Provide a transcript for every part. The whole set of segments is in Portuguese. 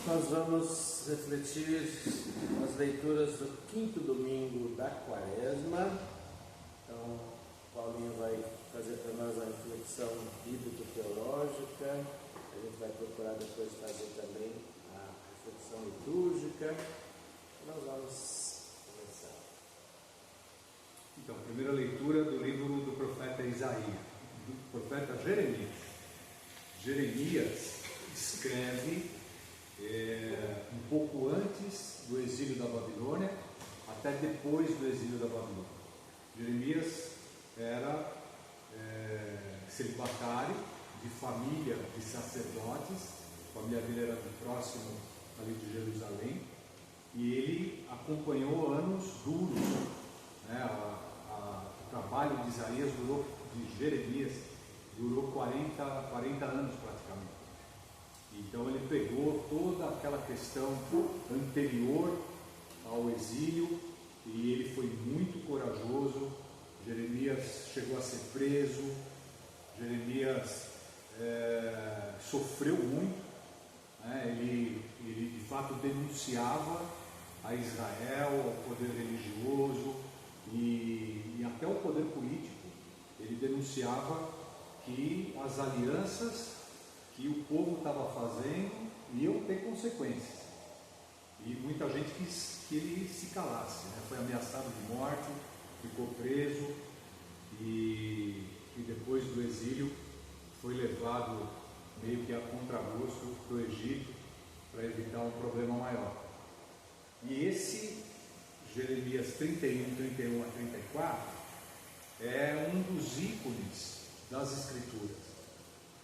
Nós vamos refletir as leituras do quinto domingo da Quaresma. Então, Paulinho vai fazer para nós a reflexão bíblico-teológica. A gente vai procurar depois fazer também a reflexão litúrgica. Nós vamos começar. Então, primeira leitura do livro do profeta Isaías, do profeta Jeremias. Jeremias escreve um pouco antes do exílio da Babilônia, até depois do exílio da Babilônia. Jeremias era celibatário, de família de sacerdotes, a família dele era próximo ali de Jerusalém, e ele acompanhou anos duros, né? O trabalho de Isaías de Jeremias durou 40 anos praticamente. Então ele pegou toda aquela questão anterior ao exílio e ele foi muito corajoso. Jeremias chegou a ser preso, Jeremias sofreu muito, né? Ele de fato denunciava a Israel, ao poder religioso e até o poder político. Ele denunciava que as alianças que o povo estava fazendo iam ter consequências, e muita gente quis que ele se calasse, né? Foi ameaçado de morte, ficou preso e depois do exílio foi levado meio que a contragosto para o Egito para evitar um problema maior. E esse Jeremias 31 a 34 é um dos ícones das Escrituras,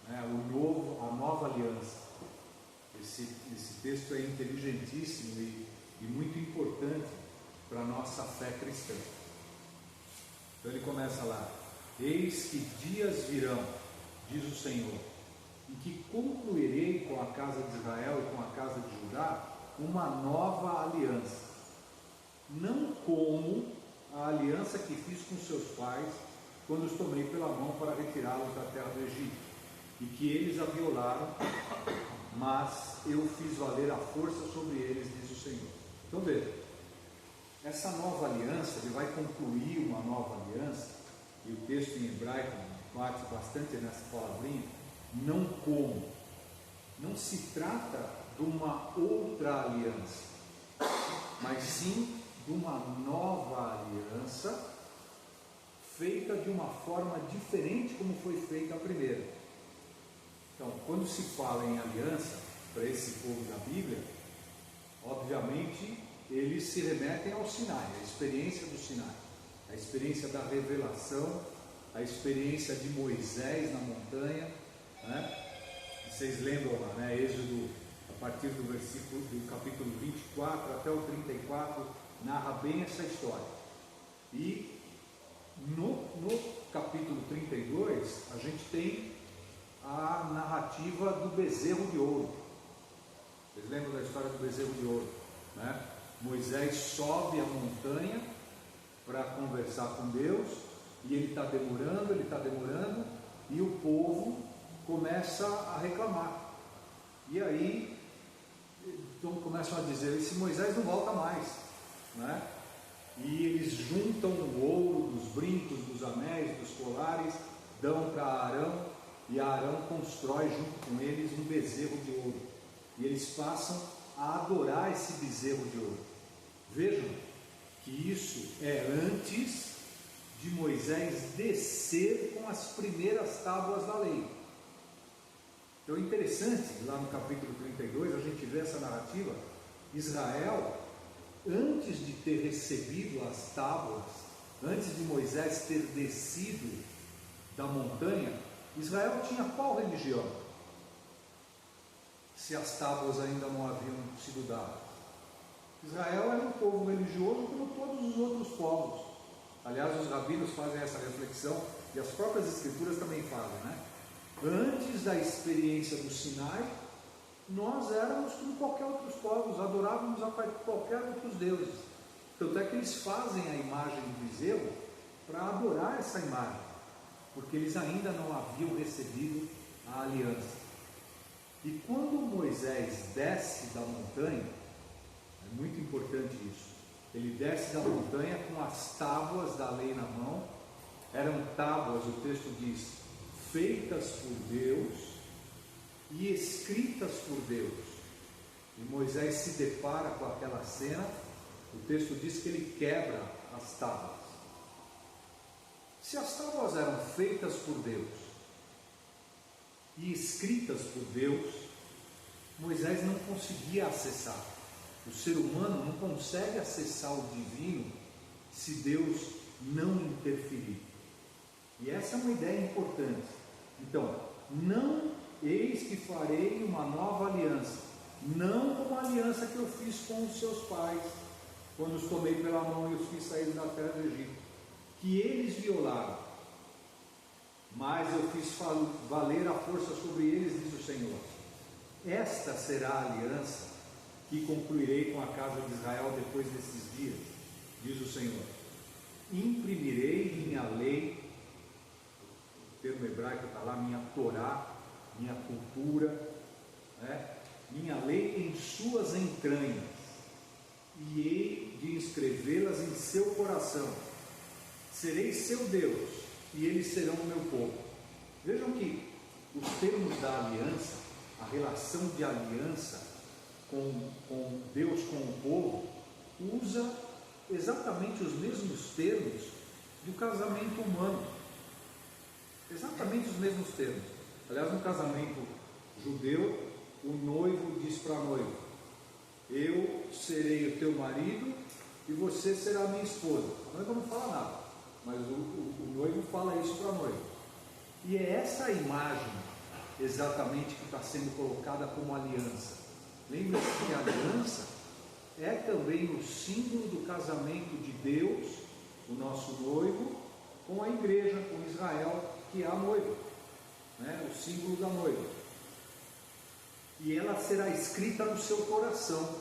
né? A nova aliança. Esse texto é inteligentíssimo e muito importante para a nossa fé cristã. Então ele começa lá: eis que dias virão, diz o Senhor, em que concluirei com a casa de Israel e com a casa de Judá uma nova aliança, não como a aliança que fiz com seus pais quando os tomei pela mão para retirá-los da terra do Egito, e que eles a violaram, mas eu fiz valer a força sobre eles, diz o Senhor. Então veja, essa nova aliança, ele vai concluir uma nova aliança, e o texto em hebraico bate bastante nessa palavrinha, não como. Não se trata de uma outra aliança, mas sim de uma nova aliança, feita de uma forma diferente como foi feita a primeira. Então, quando se fala em aliança para esse povo da Bíblia, obviamente eles se remetem ao Sinai, à experiência do Sinai, a experiência da revelação, a experiência de Moisés na montanha, né? Vocês lembram lá, né? Êxodo, a partir do capítulo 24 até o 34, narra bem essa história. E no capítulo 32, a gente tem a narrativa do bezerro de ouro. Vocês lembram da história do bezerro de ouro, né? Moisés sobe a montanha para conversar com Deus, e ele está demorando, e o povo começa a reclamar. E aí então começam a dizer: esse Moisés não volta mais, né? E eles juntam o ouro dos brincos, dos anéis, dos colares, dão para Arão, e Arão constrói junto com eles um bezerro de ouro, e eles passam a adorar esse bezerro de ouro. Vejam que isso é antes de Moisés descer com as primeiras tábuas da lei. Então é interessante, lá no capítulo 32 a gente vê essa narrativa. Israel, antes de ter recebido as tábuas, antes de Moisés ter descido da montanha, Israel tinha qual religião? Se as tábuas ainda não haviam sido dadas. Israel era um povo religioso como todos os outros povos. Aliás, os rabinos fazem essa reflexão, e as próprias escrituras também fazem, né? Antes da experiência do Sinai, nós éramos como qualquer outros povos, adorávamos a qualquer outros deuses. Tanto é que eles fazem a imagem do bezerro para adorar essa imagem, porque eles ainda não haviam recebido a aliança. E quando Moisés desce da montanha, é muito importante isso, ele desce da montanha com as tábuas da lei na mão. Eram tábuas, o texto diz, feitas por Deus e escritas por Deus. E Moisés se depara com aquela cena, o texto diz que ele quebra as tábuas. Se as tábuas eram feitas por Deus e escritas por Deus, Moisés não conseguia acessar. O ser humano não consegue acessar o divino se Deus não interferir. E essa é uma ideia importante. Então, não eis que farei uma nova aliança, não como a aliança que eu fiz com os seus pais, quando os tomei pela mão e os fiz sair da terra do Egito, que eles violaram, mas eu fiz valer a força sobre eles, diz o Senhor. Esta será a aliança que concluirei com a casa de Israel depois desses dias, diz o Senhor. Imprimirei minha lei, o termo hebraico está lá, minha Torá, minha cultura, minha lei em suas entranhas, e hei de inscrevê-las em seu coração. Serei seu Deus, e eles serão o meu povo. Vejam que os termos da aliança, a relação de aliança com Deus, com o povo, usa exatamente os mesmos termos do casamento humano. Exatamente os mesmos termos. Aliás, no casamento judeu, o noivo diz para a noiva: eu serei o teu marido e você será a minha esposa. A noiva não fala nada, mas o noivo fala isso para a noiva. E é essa imagem exatamente que está sendo colocada como aliança. Lembre-se que a aliança é também o símbolo do casamento de Deus, o nosso noivo, com a igreja, com Israel, que é a noiva, o símbolo da noiva. E ela será escrita no seu coração.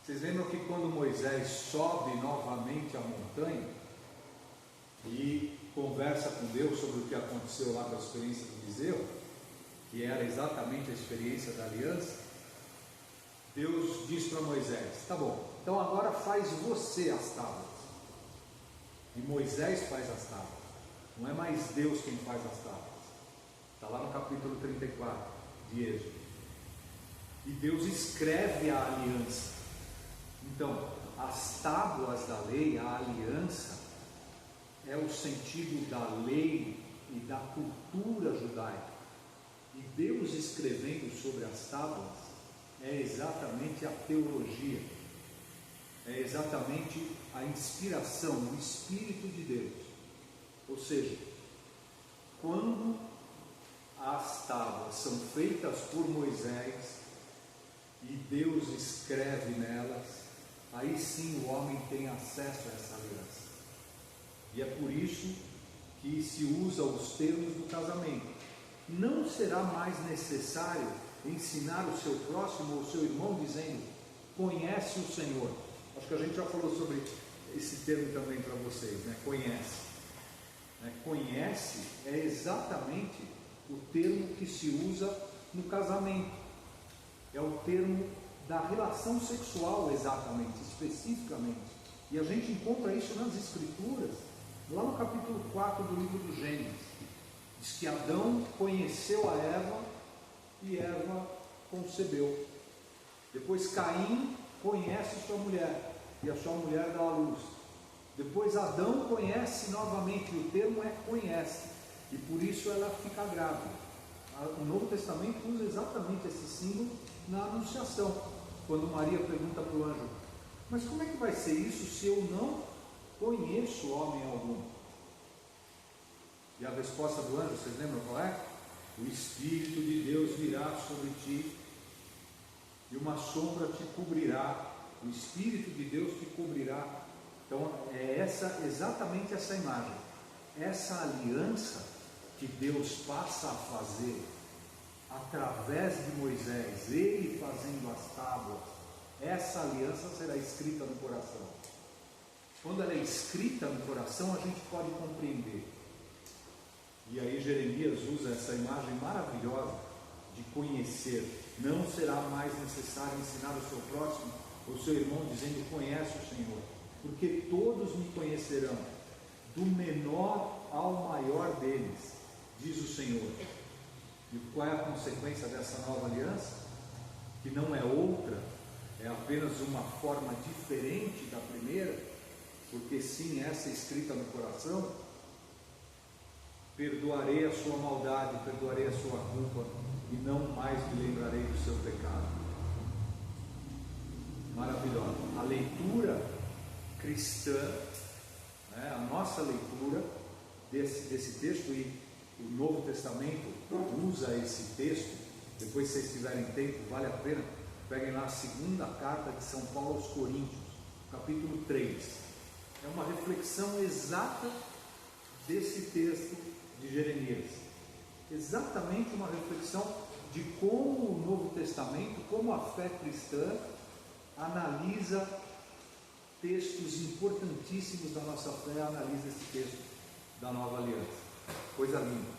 Vocês lembram que quando Moisés sobe novamente a montanha e conversa com Deus sobre o que aconteceu lá com a experiência do bezerro, que era exatamente a experiência da aliança, Deus diz para Moisés: tá bom, então agora faz você as tábuas. E Moisés faz as tábuas, não é mais Deus quem faz as tábuas. Está lá no capítulo 34 de Êxodo. E Deus escreve a aliança. Então, as tábuas da lei, a aliança, é o sentido da lei e da cultura judaica. E Deus escrevendo sobre as tábuas é exatamente a teologia, é exatamente a inspiração, o Espírito de Deus. Ou seja, quando as tábuas são feitas por Moisés e Deus escreve nelas, aí sim o homem tem acesso a essa aliança. E é por isso que se usa os termos do casamento. Não será mais necessário ensinar o seu próximo ou o seu irmão dizendo: conhece o Senhor. Acho que a gente já falou sobre esse termo também para vocês, conhece. Conhece é exatamente o termo que se usa no casamento. É o termo da relação sexual, exatamente, especificamente. E a gente encontra isso nas Escrituras, lá no capítulo 4 do livro do Gênesis. Diz que Adão conheceu a Eva e Eva concebeu. Depois Caim conhece sua mulher e a sua mulher dá à luz. Depois Adão conhece novamente, e o termo é conhece, e por isso ela fica grávida. O Novo Testamento usa exatamente esse símbolo na Anunciação, quando Maria pergunta para o anjo: mas como é que vai ser isso se eu não conheço homem algum? E a resposta do anjo, vocês lembram qual é? O Espírito de Deus virá sobre ti e uma sombra te cobrirá. O Espírito de Deus te cobrirá. Então é exatamente essa imagem, essa aliança que Deus passa a fazer através de Moisés, ele fazendo as tábuas. Essa aliança será escrita no coração. Quando ela é escrita no coração, a gente pode compreender. E aí Jeremias usa essa imagem maravilhosa de conhecer. Não será mais necessário ensinar o seu próximo, o seu irmão, dizendo: conhece o Senhor, porque todos me conhecerão, do menor ao maior deles, diz o Senhor. E qual é a consequência dessa nova aliança? Que não é outra, é apenas uma forma diferente da primeira, porque sim, essa é escrita no coração: perdoarei a sua maldade, perdoarei a sua culpa, e não mais me lembrarei do seu pecado. Maravilhosa. A leitura cristã, né, a nossa leitura desse texto, e o Novo Testamento usa esse texto. Depois, se vocês tiverem tempo, vale a pena, peguem lá a segunda carta de São Paulo aos Coríntios, capítulo 3. É uma reflexão exata desse texto de Jeremias. Exatamente uma reflexão de como o Novo Testamento, como a fé cristã analisa textos importantíssimos da nossa fé, analisa esse texto da Nova Aliança. Coisa linda.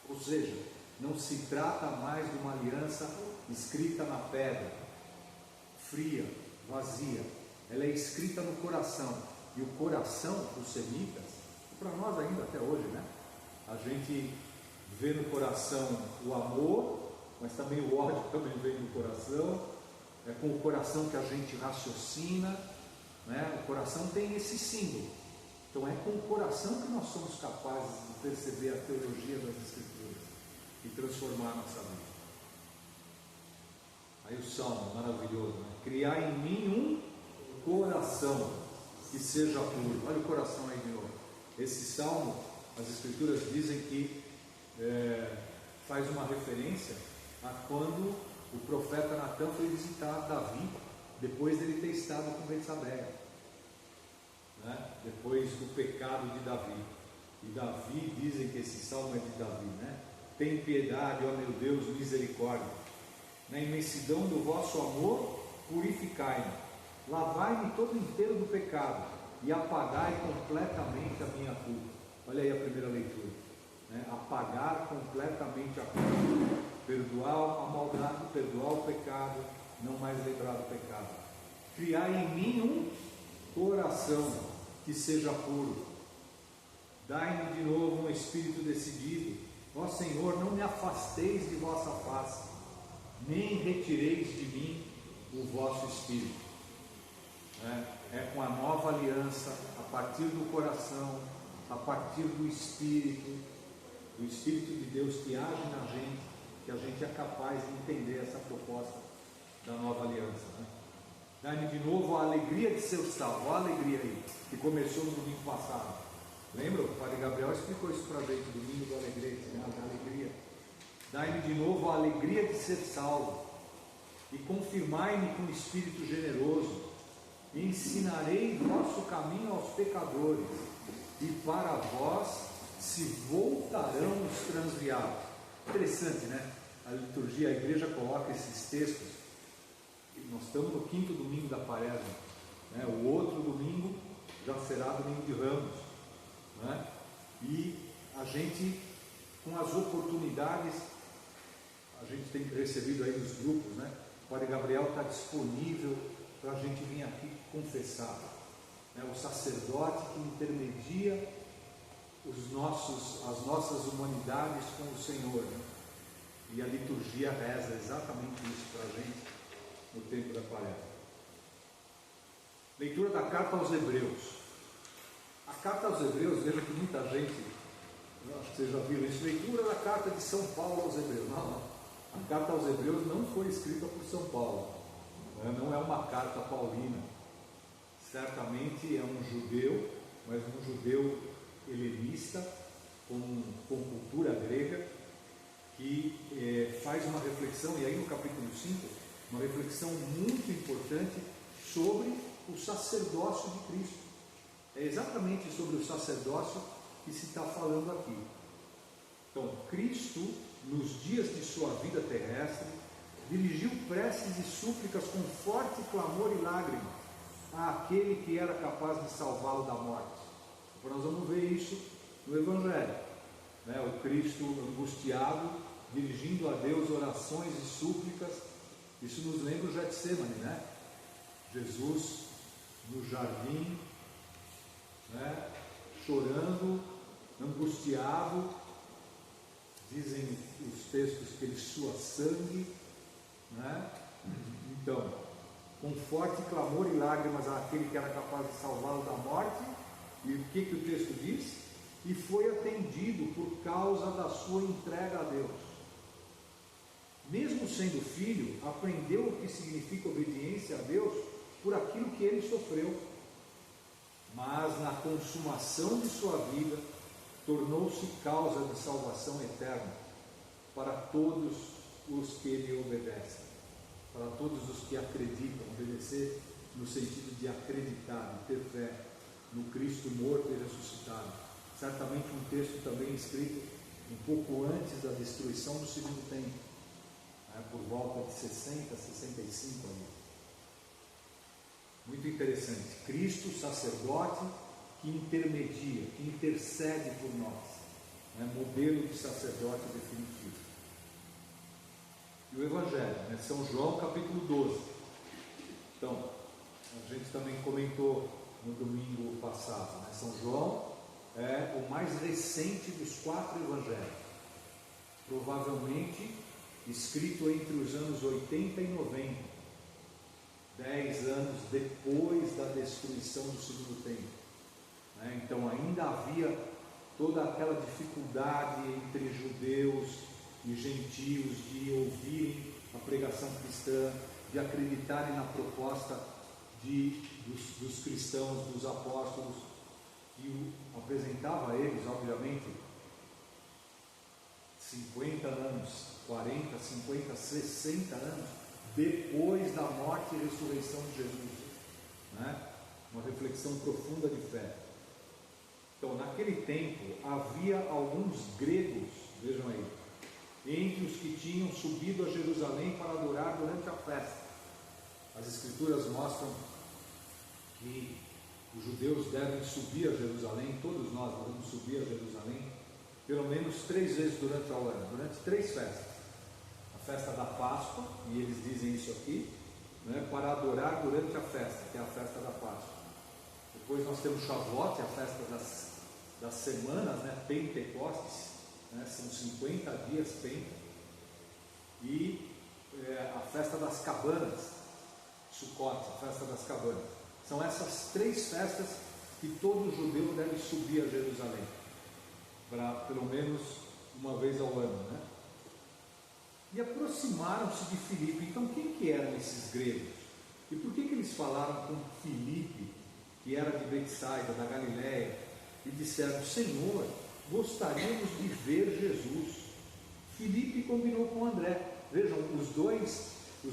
Ou seja, não se trata mais de uma aliança escrita na pedra, fria, vazia. Ela é escrita no coração. E o coração dos semitas, para nós ainda até hoje, né? A gente vê no coração o amor, mas também o ódio também vem no coração. É com o coração que a gente raciocina, né? O coração tem esse símbolo. Então é com o coração que nós somos capazes de perceber a teologia das Escrituras e transformar a nossa vida. Aí o salmo maravilhoso, né? Criar em mim um coração que seja puro. Olha o coração aí de novo. Esse salmo, as Escrituras dizem que faz uma referência a quando o profeta Natã foi visitar Davi, depois dele ter estado com Betsabé, né? Depois do pecado de Davi. E Davi, dizem que esse salmo é de Davi, né? Tem piedade, ó meu Deus, misericórdia. Na imensidão do vosso amor, purificai-me. Lavai-me todo inteiro do pecado e apagai completamente a minha culpa. Olha aí a primeira leitura, né? Apagar completamente a culpa, perdoar a maldade, perdoar o pecado, não mais lembrar do pecado. Criar em mim um coração que seja puro. Dai-me de novo um espírito decidido. Ó Senhor, não me afasteis de vossa face, nem retireis de mim o vosso espírito. É com a nova aliança, a partir do coração, a partir do Espírito de Deus que age na gente, que a gente é capaz de entender essa proposta da nova aliança, né? Dá-me de novo a alegria de ser salvo, a alegria aí, que começou no domingo passado. Lembra? O Padre Gabriel explicou isso para a gente, domingo do Alegrete, né? Da alegria. Dá-me de novo a alegria de ser salvo, e confirmai-me com espírito generoso, e ensinarei vosso caminho aos pecadores, e para vós se voltarão os transviados. Interessante, né? A liturgia, a igreja coloca esses textos. Nós estamos no 5º domingo da Quaresma, né? O outro domingo já será domingo de Ramos, né? E a gente, com as oportunidades, a gente tem recebido aí nos grupos, né? O Padre Gabriel está disponível para a gente vir aqui confessar, né? O sacerdote que intermedia as nossas humanidades com o Senhor, né? E a liturgia reza exatamente isso para a gente no tempo da Quaresma. Leitura da carta aos Hebreus. A carta aos Hebreus, veja que muita gente, acho que vocês já viram isso, leitura da carta de São Paulo aos Hebreus. Não. A carta aos Hebreus não foi escrita por São Paulo, não é uma carta paulina. Certamente é um judeu, mas um judeu helenista, com cultura grega, que faz uma reflexão, e aí no capítulo 5, uma reflexão muito importante sobre o sacerdócio de Cristo. É exatamente sobre o sacerdócio que se está falando aqui. Então, Cristo, nos dias de sua vida terrestre, dirigiu preces e súplicas com forte clamor e lágrima àquele que era capaz de salvá-lo da morte. Então, nós vamos ver isso no Evangelho, né? O Cristo angustiado dirigindo a Deus orações e súplicas. Isso nos lembra o Getsemane, né? Jesus no jardim, né? Chorando, angustiado, dizem os textos que ele sua sangue, né? Então, com forte clamor e lágrimas àquele que era capaz de salvá-lo da morte. E o que o texto diz? E foi atendido por causa da sua entrega a Deus. Mesmo sendo filho, aprendeu o que significa obediência a Deus por aquilo que ele sofreu. Mas na consumação de sua vida, tornou-se causa de salvação eterna para todos os que lhe obedecem, para todos os que acreditam. Obedecer no sentido de acreditar, de ter fé no Cristo morto e ressuscitado. Certamente um texto também escrito um pouco antes da destruição do segundo templo, né, por volta de 60, 65 ali. Muito interessante. Cristo, sacerdote, que intermedia, que intercede por nós, né, modelo de sacerdote definitivo. E o Evangelho, né, São João capítulo 12. Então, a gente também comentou no domingo passado, né? São João é o mais recente dos 4 evangelhos, provavelmente escrito entre os anos 80 e 90, 10 anos depois da destruição do segundo templo, né? Então ainda havia toda aquela dificuldade entre judeus e gentios de ouvirem a pregação cristã, de acreditarem na proposta dos cristãos, dos apóstolos, que apresentava a eles, obviamente, 50 anos, 40, 50, 60 anos depois da morte e ressurreição de Jesus, né? Uma reflexão profunda de fé. Então, naquele tempo, havia alguns gregos, vejam aí, entre os que tinham subido a Jerusalém para adorar durante a festa. As Escrituras mostram que os judeus devem subir a Jerusalém, todos nós devemos subir a Jerusalém, pelo menos 3 vezes durante o ano, durante 3 festas. A festa da Páscoa, e eles dizem isso aqui, né, para adorar durante a festa, que é a festa da Páscoa. Depois nós temos Shavuot, a festa das semanas, né, Pentecostes, né, são 50 dias Penta, e a festa das cabanas, Sukkot, a festa das cabanas. São essas 3 festas que todo judeu deve subir a Jerusalém, para pelo menos uma vez ao ano, né? E aproximaram-se de Filipe. Então quem que eram esses gregos? E por que eles falaram com Filipe, que era de Betsaida, da Galiléia, e disseram: Senhor, gostaríamos de ver Jesus? Filipe combinou com André. Vejam, os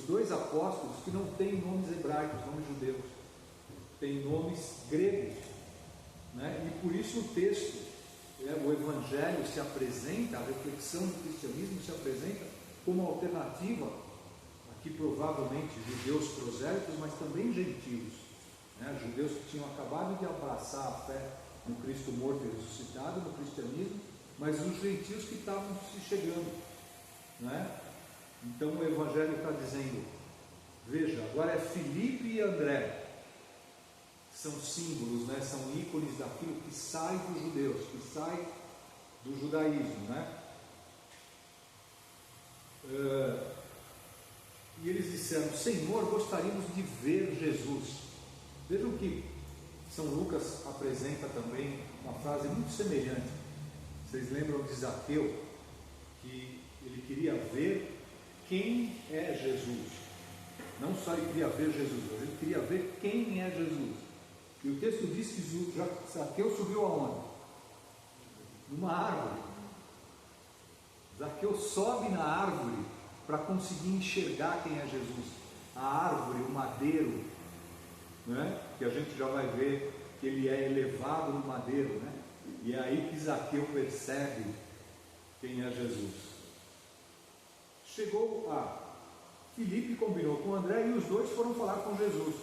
dois apóstolos que não têm nomes hebraicos, nomes judeus, têm nomes gregos, né? E por isso o texto, o Evangelho se apresenta, a reflexão do cristianismo se apresenta como alternativa, aqui provavelmente judeus prosélitos, mas também gentios, né? Judeus que tinham acabado de abraçar a fé no Cristo morto e ressuscitado, no cristianismo, mas os gentios que estavam se chegando, né? Então o Evangelho está dizendo, veja, agora é Filipe e André, são símbolos, né? São ícones daquilo que sai dos judeus, que sai do judaísmo, né? E eles disseram: Senhor, gostaríamos de ver Jesus. Vejam que São Lucas apresenta também uma frase muito semelhante. Vocês lembram de Zaqueu, que ele queria ver quem é Jesus? Não só ele queria ver Jesus, mas ele queria ver quem é Jesus. E o texto diz que Zaqueu subiu aonde? Numa árvore. Zaqueu sobe na árvore para conseguir enxergar quem é Jesus. A árvore, o madeiro, né? Que a gente já vai ver que ele é elevado no madeiro, né? E é aí que Zaqueu percebe quem é Jesus. Chegou Filipe, combinou com André, e os dois foram falar com Jesus.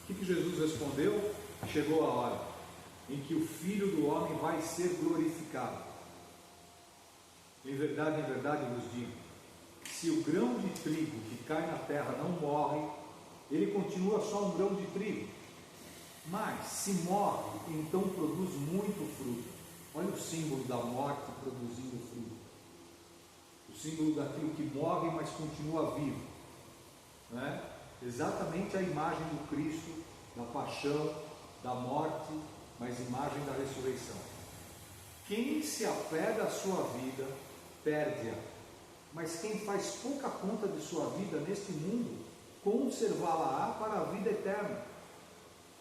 O que Jesus respondeu? Chegou a hora em que o Filho do Homem vai ser glorificado. Em verdade vos digo, se o grão de trigo que cai na terra não morre, ele continua só um grão de trigo. Mas se morre, então produz muito fruto. Olha o símbolo da morte produzindo fruto. O símbolo daquilo que morre, mas continua vivo. Não é? Exatamente a imagem do Cristo, da paixão, da morte, mas imagem da ressurreição. Quem se apega à sua vida, perde-a. Mas quem faz pouca conta de sua vida neste mundo, conservá-la-á para a vida eterna.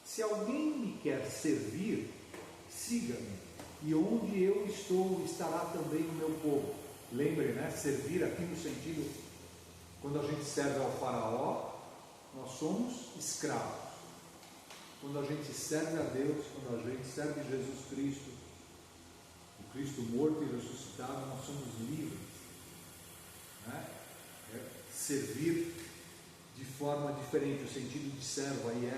Se alguém me quer servir, siga-me, e onde eu estou, estará também o meu povo. Lembre, né? Servir aqui no sentido, quando a gente serve ao faraó, nós somos escravos. Quando a gente serve a Deus, quando a gente serve Jesus Cristo, o Cristo morto e ressuscitado, nós somos livres. Né? Servir de forma diferente, o sentido de servo aí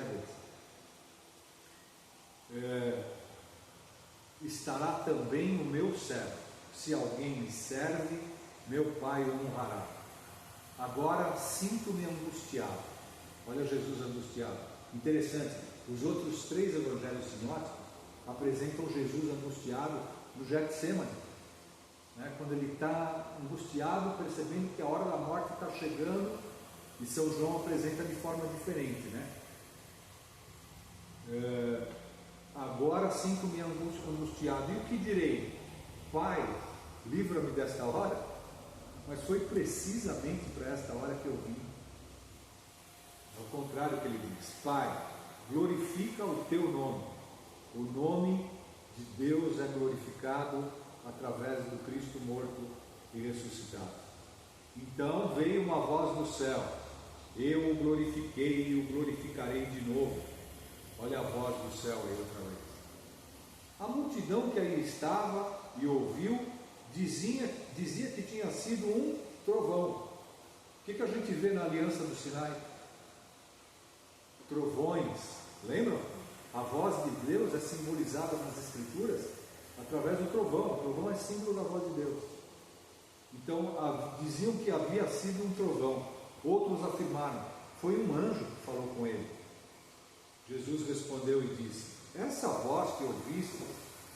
estará também o meu servo. Se alguém me serve, meu Pai o honrará. Agora sinto-me angustiado. Olha Jesus angustiado. Interessante, os outros 3 evangelhos sinóticos apresentam Jesus angustiado no Getsemane, né? Quando ele está angustiado, percebendo que a hora da morte está chegando, e São João apresenta de forma diferente, né? Agora sinto-me angustiado, e o que direi? Pai, livra-me desta hora. Mas foi precisamente para esta hora que eu vim. Ao contrário que ele diz: Pai, glorifica o teu nome. O nome de Deus é glorificado através do Cristo morto e ressuscitado. Então veio uma voz do céu: eu o glorifiquei e o glorificarei de novo. Olha a voz do céu aí outra vez. A multidão que aí estava e ouviu dizia que tinha sido um trovão. O que a gente vê na aliança do Sinai? Trovões. Lembram? A voz de Deus é simbolizada nas Escrituras através do trovão. O trovão é símbolo da voz de Deus. Então diziam que havia sido um trovão. Outros afirmaram: foi um anjo que falou com ele. Jesus respondeu e disse: essa voz que ouviste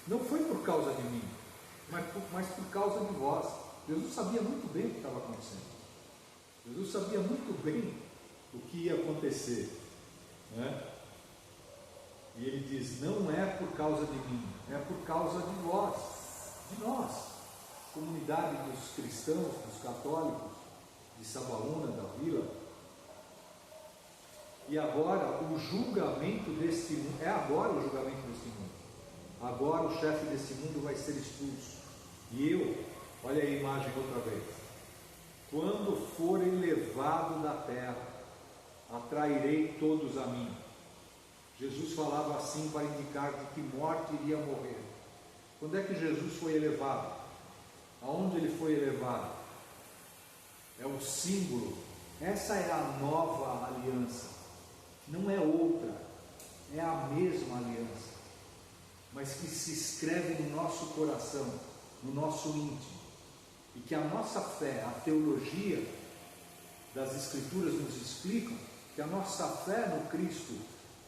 não foi por causa de mim, mas por causa de vós. Jesus sabia muito bem o que estava acontecendo. Jesus sabia muito bem o que ia acontecer, né? E ele diz: não é por causa de mim, é por causa de vós, de nós, comunidade dos cristãos, dos católicos, de Sabaúna, da vila. E agora o julgamento deste mundo, é agora o julgamento deste mundo. Agora o chefe deste mundo vai ser expulso. E eu, olha aí a imagem outra vez: quando for elevado da terra, atrairei todos a mim. Jesus falava assim para indicar de que morte iria morrer. Quando é que Jesus foi elevado? Aonde ele foi elevado? É o símbolo. Essa é a nova aliança. Não é outra, é a mesma aliança, mas que se escreve no nosso coração, no nosso íntimo, e que a nossa fé, a teologia das Escrituras nos explicam que a nossa fé no Cristo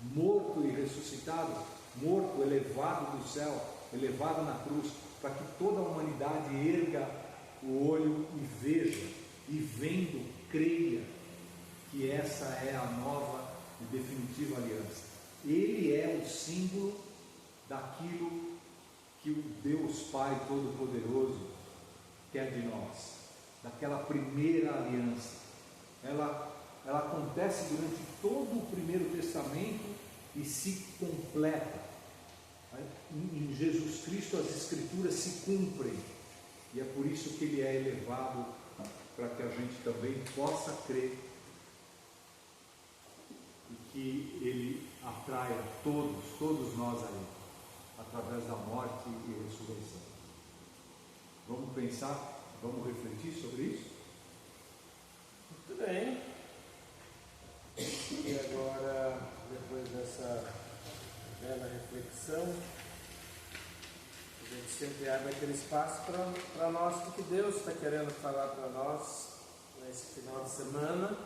morto e ressuscitado, morto, elevado do céu, elevado na cruz, para que toda a humanidade erga o olho e veja, e vendo, creia que essa é a nova e definitiva aliança. Ele é o símbolo daquilo que o Deus Pai Todo-Poderoso quer de nós, daquela primeira aliança. Ela acontece durante todo o Primeiro Testamento e se completa. Em Jesus Cristo as Escrituras se cumprem, e é por isso que ele é elevado, para que a gente também possa crer e que ele atraia todos nós aí, através da morte e ressurreição. Vamos pensar, vamos refletir sobre isso? Muito bem. E agora, depois dessa bela reflexão, a gente sempre abre aquele espaço para nós, o que Deus está querendo falar para nós nesse final de semana,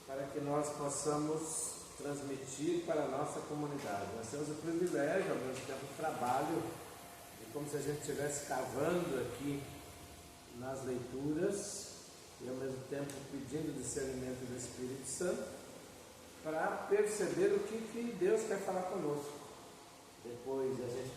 para que nós possamos transmitir para a nossa comunidade. Nós temos o privilégio, ao mesmo tempo o trabalho, e como se a gente estivesse cavando aqui nas leituras, e ao mesmo tempo pedindo discernimento do Espírito Santo, para perceber o que Deus quer falar conosco. Depois a gente